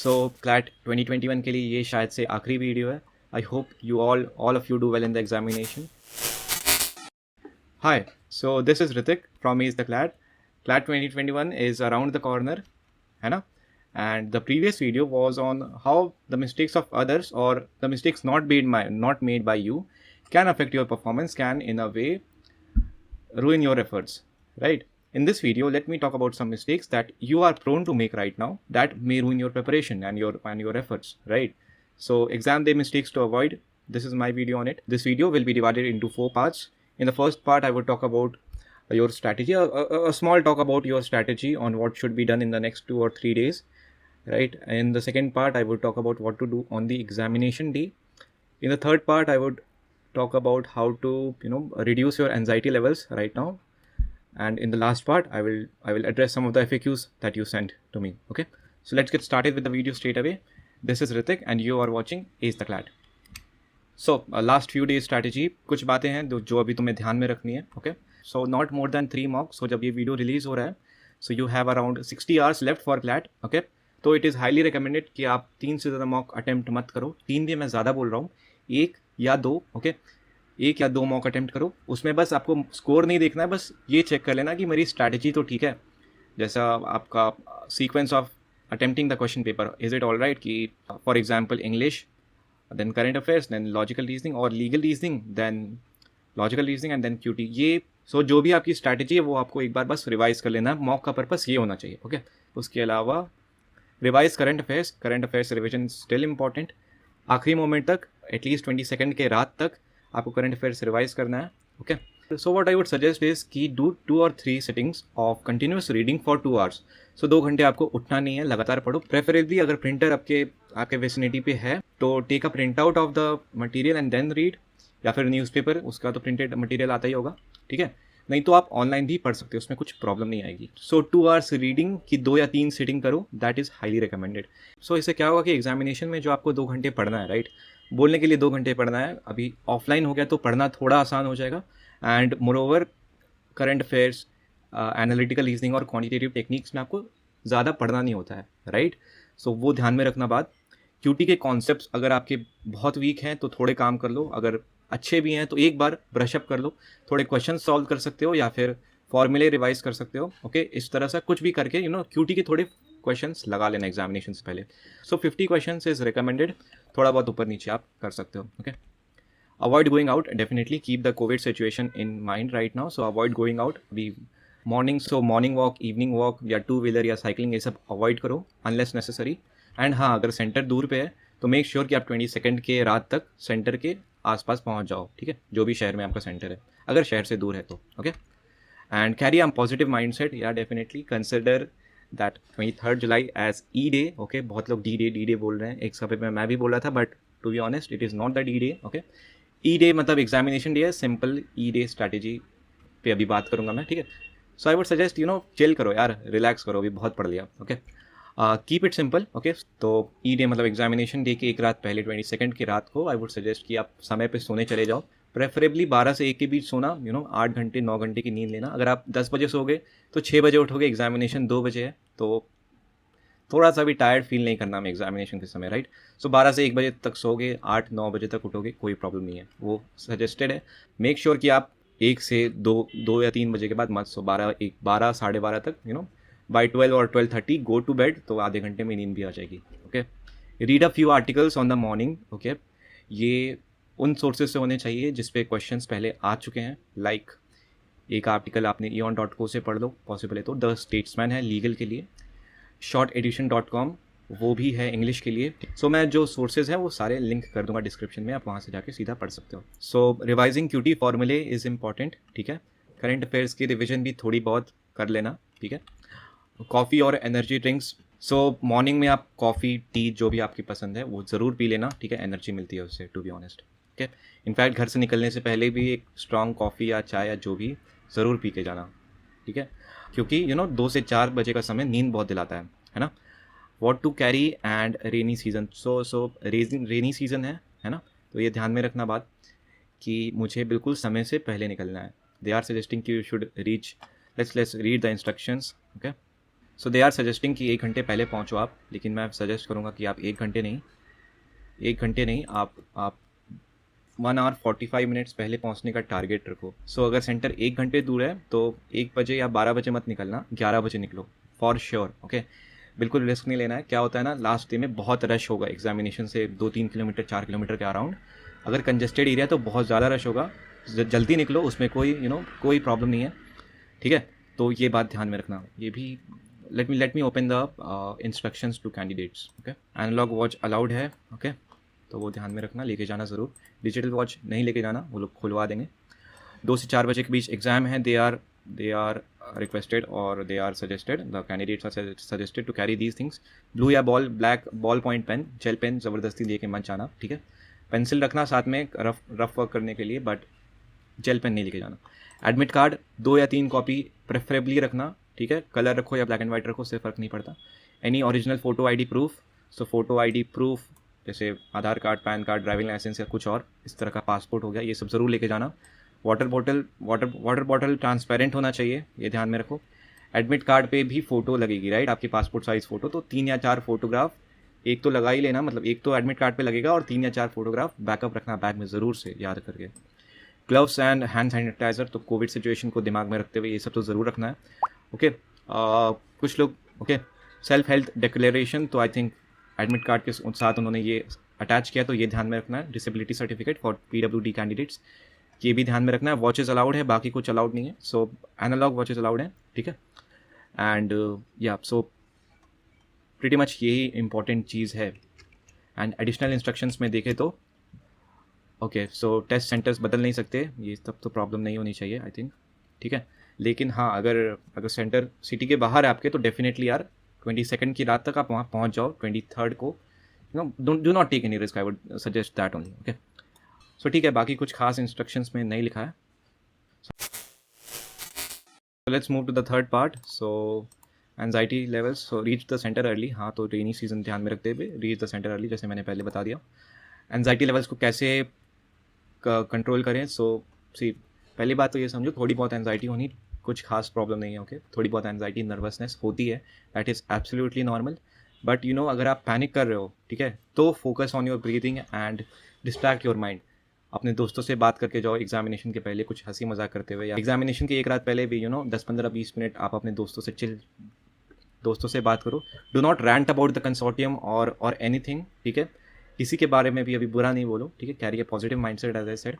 सो CLAT 2021 के लिए ये शायद से आखिरी वीडियो है. I hope you all of you do well in the examination. Hi, so this is Ritik from Is the Clad. Clad 2021 is around the corner, है ना? And the previous video was on how the mistakes of others or the mistakes not made by you can affect your performance, can in a way ruin your efforts, right? In this video, let me talk about some mistakes that you are prone to make right now that may ruin your preparation and your efforts, right? So exam day mistakes to avoid. This is my video on it. This video will be divided into 4 parts. In the first part, I will talk about your strategy, a small talk about your strategy on what should be done in the next 2 or 3 days, right? In the second part, I will talk about what to do on the examination day. In the third part, I would talk about how to reduce your anxiety levels right now, and in the last part I will address some of the FAQs that you sent to me. Okay, so let's get started with the video straight away. This is Ritik and you are watching Ace the Clad. So last few days strategy, कुछ बातें हैं जो अभी तुम्हें ध्यान में रखनी है. Okay, so not more than 3 mocks. So जब ये वीडियो रिलीज हो रहा है, so you have around 60 hours left for CLAT. Okay, तो इट इज़ हाईली रिकमेंडेड कि आप 3 से ज़्यादा मॉक अटैम्प्ट मत करो. 3 भी मैं ज़्यादा बोल रहा हूँ, 1 या 2. ओके, 1 या 2 मॉक अटैम्प्ट करो. उसमें बस आपको स्कोर नहीं देखना है, बस ये चेक कर लेना कि मेरी स्ट्रैटेजी तो ठीक है. जैसा आपका sequence of attempting the question paper, is it all right कि for example English, then current affairs, then logical reasoning और legal reasoning, then logical reasoning and then QT. ये जो भी आपकी स्ट्रैटेजी है वो आपको एक बार बस रिवाइज कर लेना है. मॉक का पर्पस ये होना चाहिए. ओके, उसके अलावा revise current affairs revision still important. आखिरी मोमेंट तक, एटलीस्ट 22 के रात तक आपको करंट अफेयर्स रिवाइज करना है. Okay, so what I would suggest is कि do 2 or 3 sittings of continuous reading for 2 hours. So 2 घंटे आपको उठना नहीं है, लगातार पढ़ो. प्रेफरेबली अगर प्रिंटर आपके विसिनिटी पे है तो take a print out of the material and then read, या फिर न्यूज़पेपर, उसका तो प्रिंटेड मटीरियल आता ही होगा. ठीक है, नहीं तो आप ऑनलाइन भी पढ़ सकते हो, उसमें कुछ प्रॉब्लम नहीं आएगी. सो 2 hours रीडिंग की 2 या 3 सीटिंग करो, दैट इज़ हाईली रिकमेंडेड. सो इससे क्या होगा कि एग्जामिनेशन में जो आपको 2 घंटे पढ़ना है, राइट, बोलने के लिए 2 घंटे पढ़ना है, अभी ऑफलाइन हो गया तो पढ़ना थोड़ा आसान हो जाएगा. And moreover current affairs, analytical reasoning और क्वान्टिटेटिव टेक्निक्स में आपको ज़्यादा पढ़ना नहीं होता है, राइट. सो वो ध्यान में रखना. बात क्यूटी के कॉन्सेप्ट्स अगर आपके बहुत वीक हैं तो थोड़े काम कर लो, अगर अच्छे भी हैं तो एक बार ब्रशअप कर लो. थोड़े क्वेश्चन सॉल्व कर सकते हो या फिर फॉर्मूले रिवाइज कर सकते हो. ओके, इस तरह से कुछ भी करके क्यूटी के थोड़े क्वेश्चंस लगा लेना एग्जामिनेशन से पहले. सो 50 क्वेश्चंस इज रिकमेंडेड. थोड़ा बहुत ऊपर नीचे आप कर सकते हो. Okay, avoid going out. Definitely keep the Covid situation in mind right now. So avoid going out. अभी मॉर्निंग वॉक, इवनिंग वॉक या 2 व्हीलर या साइकिलिंग, ये सब अवॉइड करो अनलेस नेसेसरी. एंड हाँ, अगर सेंटर दूर पे है तो मेक श्योर कि आप 22 के रात तक सेंटर के आसपास पहुंच जाओ. ठीक है, जो भी शहर में आपका सेंटर है, अगर शहर से दूर है तो. Okay, and carry a positive mindset. या definitely consider that 23 July as E day. Okay, बहुत लोग डी डे बोल रहे हैं. एक समय पे मैं भी बोल रहा था, but to be honest it is not the D day. Okay, E day मतलब एग्जामिनेशन डे है. सिंपल ई डे स्ट्रैटेजी पे अभी बात करूंगा मैं. ठीक है, so I would suggest chill करो यार, रिलैक्स करो, अभी बहुत पढ़ लिया. Okay, keep it simple. Okay, तो ई डे मतलब एग्जामिनेशन डे की एक रात पहले, 22 की रात को आई वुड सजेस्ट कि आप समय पे सोने चले जाओ. प्रेफरेबली 12 से 1 के बीच सोना. 8 घंटे 9 घंटे की नींद लेना. अगर आप 10 बजे सोगे तो 6 बजे उठोगे, एग्जामिनेशन 2 बजे है, तो थोड़ा सा भी टायर्ड फील नहीं करना हमें एग्जामिनेशन के समय, राइट. सो 12 से 1 बजे तक सोगे, 8-9 बजे तक उठोगे, कोई प्रॉब्लम नहीं है, वो सजेस्टेड है. मेक श्योर कि आप 1 से 2 या 3 बजे के बाद मत सो. 12 साढ़े 12 तक बाई 12 और 12:30 गो टू बेड, तो आधे घंटे में नींद भी आ जाएगी. Okay, read a few articles on the morning. Okay, ये उन सोर्सेज से होने चाहिए जिस पे क्वेश्चंस पहले आ चुके हैं. लाइक एक आर्टिकल आपने eon.co से पढ़ लो, पॉसिबल है तो. द स्टेट्समैन है लीगल के लिए. shortedition.com वो भी है इंग्लिश के लिए. सो मैं जो सोर्सेज हैं वो सारे लिंक कर दूंगा डिस्क्रिप्शन में, आप वहाँ से जाके सीधा पढ़ सकते हो. सो रिवाइजिंग क्यूटी फॉर्मूले इज़ इम्पॉर्टेंट. ठीक है, करंट अफेयर्स की रिविजन भी थोड़ी बहुत कर लेना. ठीक है, कॉफ़ी और एनर्जी ड्रिंक्स. सो मॉर्निंग में आप कॉफ़ी, टी, जो भी आपकी पसंद है वो ज़रूर पी लेना. ठीक है, एनर्जी मिलती है उससे, टू बी ऑनेस्ट. ठीक है, इनफैक्ट घर से निकलने से पहले भी एक स्ट्रॉन्ग कॉफ़ी या चाय या जो भी ज़रूर पी के जाना. ठीक है, क्योंकि 2 से 4 बजे का समय नींद बहुत दिलाता है ना. What to carry and rainy season. So rainy season है ना, तो ये ध्यान में रखना बात कि मुझे बिल्कुल समय से पहले निकलना है. दे आर सजेस्टिंग कि you should reach, let's read the instructions. Okay, so they are suggesting कि 1 घंटे पहले पहुँचो आप, लेकिन मैं सजेस्ट करूँगा कि आप 1 घंटे नहीं, आप 1 आवर 45 मिनट्स पहले पहुंचने का टारगेट रखो। सो अगर सेंटर 1 घंटे दूर है तो 1 बजे या 12 बजे मत निकलना, 11 बजे निकलो फॉर श्योर। ओके, बिल्कुल रिस्क नहीं लेना है। क्या होता है ना, लास्ट डे में बहुत रश होगा एग्जामिनेशन से 2-3 किलोमीटर 4 किलोमीटर के अराउंड। अगर कंजेस्टेड एरिया तो बहुत ज़्यादा रश होगा, जल्दी निकलो, उसमें कोई कोई प्रॉब्लम नहीं है, ठीक है। तो ये बात ध्यान में रखना। ये भी let me open the instructions to candidates. Okay, analog watch allowed है, ओके, तो वो ध्यान में रखना, लेके जाना ज़रूर। डिजिटल वॉच नहीं लेके जाना, वो लोग खुलवा देंगे। 2 से 4 बजे के बीच एग्ज़ाम है। दे आर रिक्वेस्टेड और they are suggested, the candidates are suggested to carry these things. Blue या black ball point pen, gel pen ज़बरदस्ती लेके मत जाना, ठीक है। पेंसिल रखना साथ में रफ वर्क करने के लिए, बट जेल पेन नहीं लेके जाना। एडमिट कार्ड 2 या 3 कॉपी प्रेफरेबली रखना, ठीक है। कलर रखो या ब्लैक एंड वाइट रखो, उससे फ़र्क नहीं पड़ता। Any original photo I D proof, so photo I D proof जैसे Aadhaar card, PAN card, driving licence या कुछ और इस तरह का, पासपोर्ट हो गया, ये सब ज़रूर लेके जाना। वाटर बॉटल ट्रांसपेरेंट होना चाहिए, ये ध्यान में रखो। एडमिट कार्ड पे भी फ़ोटो लगेगी, राइट, आपकी पासपोर्ट साइज़ फ़ोटो, तो 3 या 4 फोटोग्राफ एक तो लगा ही लेना, मतलब एक तो एडमिट कार्ड पे लगेगा और 3 या 4 फोटोग्राफ बैकअप रखना बैग में ज़रूर से, याद करके। ग्लव्स एंड हैंड सैनिटाइज़र, तो कोविड सिचुएशन को दिमाग में रखते हुए ये सब तो ज़रूर रखना है, ओके। कुछ लोग, ओके, सेल्फ हेल्थ डिक्लेरेशन, तो आई थिंक एडमिट कार्ड के साथ उन्होंने ये अटैच किया, तो ये ध्यान में रखना है। Disability certificate for PWD candidates, ये भी ध्यान में रखना है। वॉचेस अलाउड है, बाकी कुछ अलाउड नहीं है, सो एनालॉग वॉचेस अलाउड है, ठीक है। एंड या सो प्रीटी मच यही इंपॉर्टेंट चीज़ है। एंड एडिशनल इंस्ट्रक्शंस में देखें तो ओके, सो टेस्ट सेंटर्स बदल नहीं सकते, ये सब तो प्रॉब्लम नहीं होनी चाहिए आई थिंक, ठीक है। लेकिन हाँ, अगर सेंटर सिटी के बाहर है आपके, तो डेफिनेटली यार 22 की रात तक आप वहाँ पहुँच जाओ। 23 को do not take any risk, I would suggest that only, okay. So ठीक है, बाकी कुछ खास इंस्ट्रक्शंस में नहीं लिखा है। Let's move to the third part. So anxiety levels, so reach the centre early, हाँ, तो रेनी सीजन ध्यान में रखते हुए रीच द सेंटर अर्ली, जैसे मैंने पहले बता दिया। एंजाइटी लेवल्स को कैसे कंट्रोल करें, सो सी, पहली बात तो ये समझो, थोड़ी बहुत एंजाइटी होनी कुछ खास प्रॉब्लम नहीं है, ओके। थोड़ी बहुत एंजाइटी, नर्वसनेस होती है, that is absolutely normal. But अगर आप पैनिक कर रहे हो, ठीक है, तो focus on your breathing and distract your mind. अपने दोस्तों से बात करके जाओ एग्जामिनेशन के पहले, कुछ हंसी मजाक करते हुए, या एग्जामिनेशन की एक रात पहले भी 10-15-20 मिनट आप अपने दोस्तों से बात करो। Do not rant about the consortium और एनीथिंग, ठीक है। किसी के बारे में भी अभी बुरा नहीं बोलो, ठीक है। Carry a positive mindset as I said,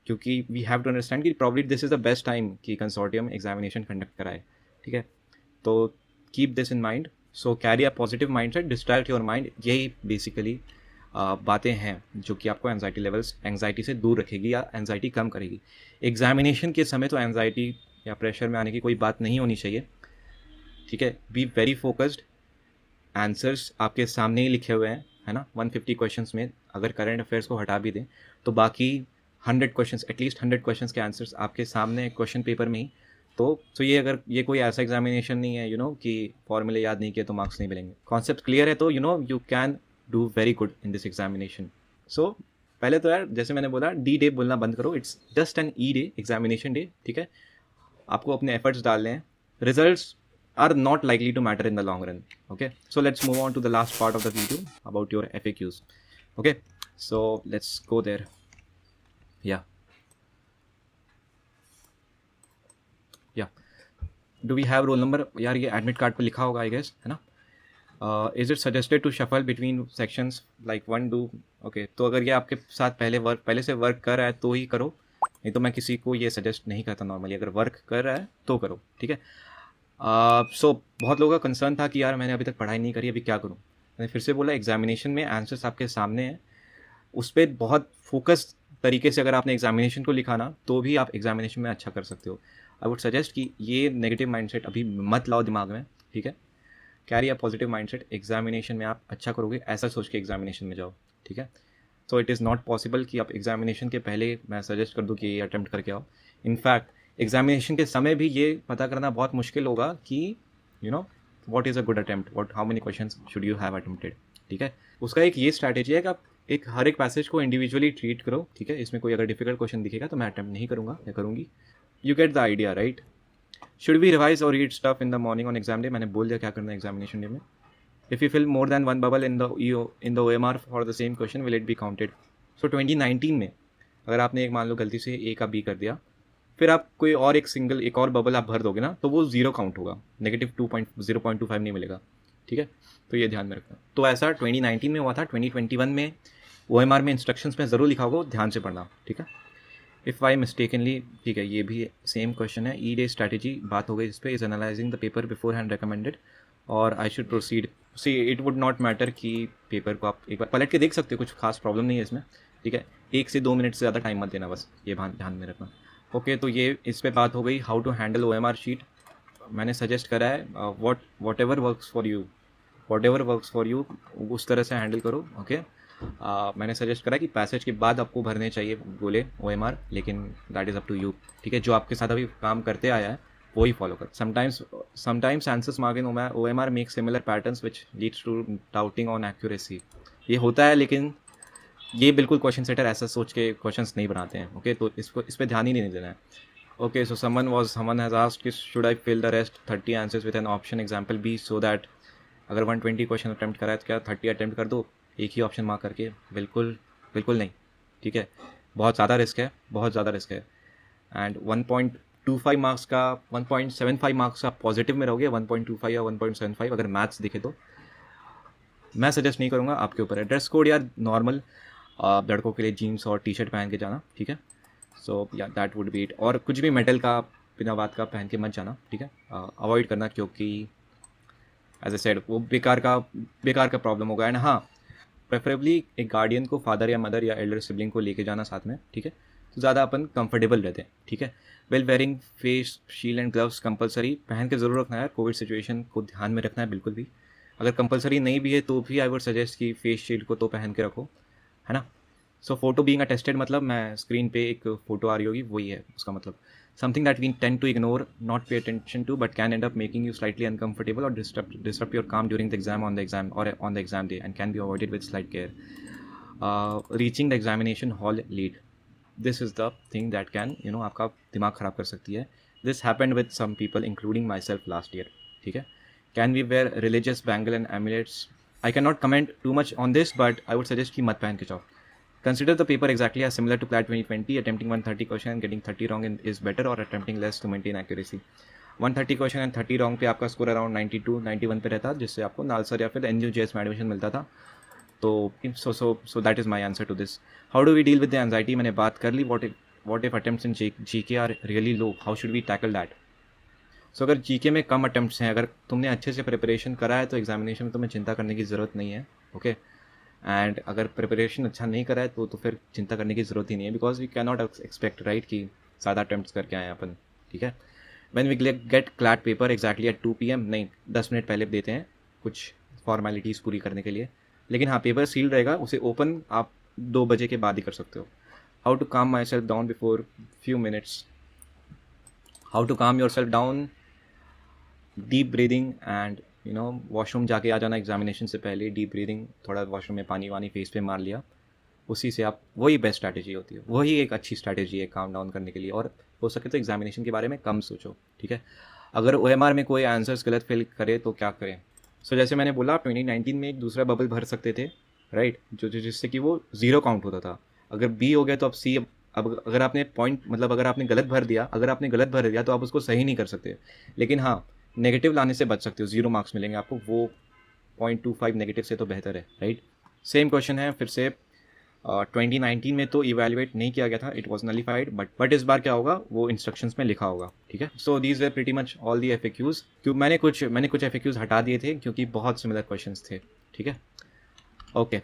क्योंकि वी हैव टू अंडरस्टैंड कि probably this is the best time कि कंसोर्टियम एग्जामिनेशन कंडक्ट कराए, ठीक है। तो keep this in mind, so carry a positive mindset, distract your mind, यही basically बातें हैं जो कि आपको एंजाइटी से दूर रखेगी या एंजाइटी कम करेगी। एग्जामिनेशन के समय तो एंजाइटी या प्रेशर में आने की कोई बात नहीं होनी चाहिए, ठीक है। बी वेरी फोकस्ड, आंसर्स आपके सामने ही लिखे हुए हैं, है ना। 150 क्वेश्चंस में अगर करंट अफेयर्स को हटा भी दें तो बाकी 100 क्वेश्चंस, एटलीस्ट 100 क्वेश्चंस के आंसर्स आपके सामने क्वेश्चन पेपर में ही। तो ये कोई ऐसा एग्जामिनेशन नहीं है कि फॉर्मूले याद नहीं किए तो मार्क्स नहीं मिलेंगे। कॉन्सेप्ट क्लियर है तो you can do very good in this examination. So पहले तो यार, जैसे मैंने बोला, डी डे बोलना बंद करो, it's just an E day, examination day, ठीक है। आपको अपने एफर्ट्स डालने हैं, results are not likely to matter in the long run, okay. So let's move on to the last part of the video about your FAQs, okay. So let's go there. Yeah, do we have roll number? यार ये admit card पे लिखा होगा आई guess, है ना। Is it suggested to shuffle between sections like 1 2, okay. तो अगर ये आपके साथ पहले से वर्क कर रहा है तो ही करो, नहीं तो मैं किसी को ये सजेस्ट नहीं करता नॉर्मली। अगर वर्क कर रहा है तो करो, ठीक है। सो बहुत लोगों का कंसर्न था कि यार मैंने अभी तक पढ़ाई नहीं करी, अभी क्या करूँ। मैंने फिर से बोला, एग्जामिनेशन में आंसर्स आपके सामने हैं, उस पर बहुत फोकस तरीके से अगर आपने एग्जामिनेशन को लिखा ना, तो भी आप एग्जामिनेशन में अच्छा कर सकते हो। आई वुड सजेस्ट कि ये नेगेटिव माइंडसेट अभी मत लाओ दिमाग में, ठीक है। Carry a positive mindset, examination में आप अच्छा करोगे ऐसा सोच के एग्जामिनेशन में जाओ, ठीक है। So it is not possible कि आप एग्जामिनेशन के पहले मैं सजेस्ट कर दूँ कि ये अटैम्प्ट करके आओ। इनफैक्ट एग्जामिनेशन के समय भी ये पता करना बहुत मुश्किल होगा कि what is a good attempt, how many questions should you have attempted, ठीक है। उसका एक ये स्ट्रैटेजी है कि आप हर एक पैसेज को इंडिविजुअली ट्रीट करो, ठीक है। इसमें कोई अगर डिफिकल्ट क्वेश्चन दिखेगा तो मैं अटैम्प्ट नहीं करूँगा या करूँगी। You get the idea, right. Should we revise और read stuff in the morning on exam day, मैंने बोल दिया क्या करना है एग्जामिनेशन डे में. If you fill more than one bubble in the OMR for the same question will it be counted. So 2019 में अगर आपने एक मान लो गलती से ए का बी कर दिया, फिर आप कोई और एक और बबल आप भर दोगे ना, तो वो जीरो काउंट होगा, -0.25 नहीं मिलेगा. ठीक है, तो ये ध्यान में रखना. तो ऐसा 2019 में हुआ था. 2021 में OMR में इंस्ट्रक्शंस में ज़रूर लिखा होगा, ध्यान से पढ़ना. ठीक है, इफ़ आई मिस्टेकनली, ठीक है, ये भी सेम क्वेश्चन है. ई डे स्ट्रैटेजी बात हो गई इस पर, is analyzing the paper beforehand recommended और I should proceed. See it would not matter कि पेपर को आप एक बार पलट के देख सकते हो, कुछ खास प्रॉब्लम नहीं है इसमें. ठीक है, 1 से 2 मिनट से ज़्यादा टाइम मत देना, बस ये ध्यान में रखना. ओके, तो ये इस पर बात हो गई. How to handle OMR sheet मैंने सजेस्ट करा है. Whatever works for you उस तरह से हैंडल करो. ओके, मैंने सजेस्ट करा कि पैसेज के बाद आपको भरने चाहिए बोले OMR, लेकिन that is up to you. ठीक है, जो आपके साथ अभी काम करते आया है वो ही फॉलो कर. Sometimes answers mark in OMR make similar patterns which leads to doubting on accuracy. ये होता है, लेकिन ये बिल्कुल क्वेश्चन सेटर ऐसा सोच के क्वेश्चंस नहीं बनाते हैं. ओके, तो इस पर ध्यान ही नहीं देना है. Okay, so someone has asked कि should I fill the rest 30 answers with an option example B, so that अगर 120 क्वेश्चन अटैम्प्ट करा है तो क्या 30 अटैम्प्ट कर दो एक ही ऑप्शन मार्क करके? बिल्कुल नहीं. ठीक है, बहुत ज़्यादा रिस्क है. एंड 1.25 मार्क्स का 1.75 मार्क्स आप पॉजिटिव में रहोगे, 1.25 या 1.75 अगर मैथ्स दिखे तो मैं सजेस्ट नहीं करूँगा, आपके ऊपर है. ड्रेस कोड यार नॉर्मल लड़कों के लिए जीन्स और टी-शर्ट पहन के जाना. ठीक है, सो या दैट वुड बी इट. और कुछ भी मेटल का बिना बात का पहन के मत जाना. ठीक है, अवॉइड करना, क्योंकि एज ए सेड वो बेकार का प्रॉब्लम होगा. एंड हाँ, प्रेफरेबली एक गार्डियन को, फादर या मदर या एल्डर सिबलिंग को लेके जाना साथ में. ठीक है, तो ज़्यादा अपन कंफर्टेबल रहते हैं. ठीक है, well wearing face shield and gloves compulsory पहन के ज़रूर रखना है. कोविड सिचुएशन को ध्यान में रखना है बिल्कुल भी. अगर कंपलसरी नहीं भी है तो भी आई वुड सजेस्ट कि फेस शील्ड को तो पहन के रखो, है ना. सो फोटो बीइंग अटेस्टेड मतलब मैं स्क्रीन पे एक फ़ोटो आ रही होगी, वही है उसका मतलब. Something that we tend to ignore, not pay attention to, but can end up making you slightly uncomfortable और disrupt your calm during the exam on the exam day and can be avoided with slight care. Reaching the examination hall late, this is the thing that can आपका दिमाग ख़राब कर सकती है. This happened with some people including myself last year. ठीक है, can we wear religious bangle and amulets? I cannot comment too much on this, but I would suggest कि मत पहन के जाओ. Consider the paper exactly as similar to CLAT 2020. Attempting 130 question and getting 30 wrong is better, or attempting less to maintain accuracy. 130 question and 30 wrong पे आपका score around 92-91 पे रहता, जिससे आपको नालसर या फिर NUJS में एडमिशन मिलता था. तो so that is my answer to this. How do we deal with the anxiety मैंने बात कर ली. What if attempts in GK are really low, how should we tackle that. So अगर GK में कम अटेम्प्ट्स हैं, अगर तुमने अच्छे से प्रिपरेशन करा है तो एग्जामिनेशन में तुम्हें चिंता करने की ज़रूरत नहीं है. ओके, एंड अगर प्रिपरेशन अच्छा नहीं करा है तो फिर चिंता करने की ज़रूरत ही नहीं है, because we can not expect right कि ज़्यादा अटैम्प्ट्स करके आए अपन. ठीक है, when we get CLAT paper exactly at 2 PM, नहीं 10 मिनट पहले देते हैं कुछ फॉर्मेलिटीज़ पूरी करने के लिए. लेकिन हाँ, पेपर सील रहेगा, उसे ओपन आप 2 बजे के बाद ही कर सकते हो. How to calm myself down before few minutes. How to calm yourself down, deep breathing and washroom जाके आ जाना एग्जामिनेशन से पहले. डीप ब्रीदिंग, थोड़ा वॉशरूम में पानी वानी फेस पे मार लिया, उसी से आप, वही बेस्ट स्ट्रैटेजी होती है, वही एक अच्छी स्ट्रैटेजी है काम डाउन करने के लिए. और हो सके तो एग्जामिनेशन के बारे में कम सोचो. ठीक है, अगर OMR में कोई आंसर्स गलत फिल करे तो क्या करें. सो जैसे मैंने बोला, 2019 में एक दूसरा बबल भर सकते थे, राइट, जो जिससे कि वो ज़ीरो काउंट होता था. अगर B हो गया तो अब C. अब अगर आपने पॉइंट मतलब अगर आपने गलत भर दिया तो आप उसको सही नहीं कर सकते. लेकिन हाँ, नेगेटिव लाने से बच सकते हो, 0 मार्क्स मिलेंगे आपको. वो 0.25 नेगेटिव से तो बेहतर है, राइट. सेम क्वेश्चन है फिर से. 2019 में तो इवेल्युएट नहीं किया गया था, इट वॉज नलिफाइड, बट इस बार क्या होगा वो इंस्ट्रक्शंस में लिखा होगा. ठीक है, so these way pretty much all the FAQs. क्यों मैंने कुछ FAQs हटा दिए थे क्योंकि बहुत सिमिलर क्वेश्चंस थे. ठीक है, okay,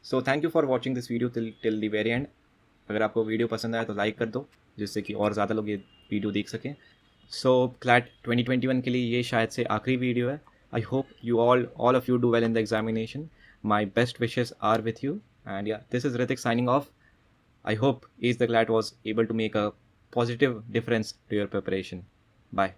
so thank you for watching this video till the very and. अगर आपको वीडियो पसंद आया तो लाइक कर दो, जिससे कि और ज़्यादा लोग ये वीडियो देख सकें. सो CLAT 2021 के लिए ये शायद से आखिरी वीडियो है. I hope you all of you do well in the examination. My best wishes are with you. And yeah, this is Ritik signing off. I hope Ace the CLAT was able to make a positive difference to your preparation. Bye.